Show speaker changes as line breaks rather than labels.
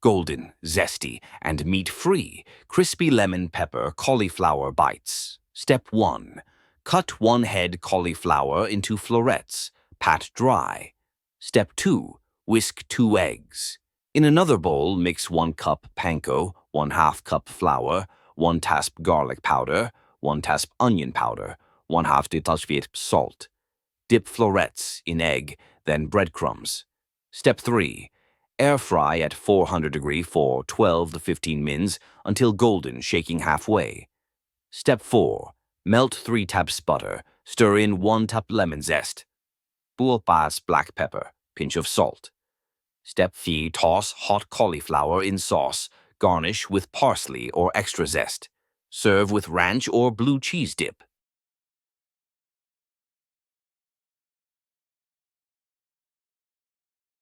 golden, zesty, and meat-free, crispy lemon pepper cauliflower bites. Step 1. Cut 1 head cauliflower into florets. Pat dry. Step 2. Whisk 2 eggs. In another bowl, mix 1 cup panko, 1/2 cup flour, 1 tasp garlic powder, 1 tasp onion powder, 1/2 teaspoon salt. Dip florets in egg, then breadcrumbs. Step 3. Air fry at 400° for 12 to 15 minutes until golden, shaking halfway. Step 4. Melt 3 taps butter. Stir in 1 tap lemon zest. Bullpass black pepper. Pinch of salt. Step 5. Toss hot cauliflower in sauce. Garnish with parsley or extra zest. Serve with ranch or blue cheese dip.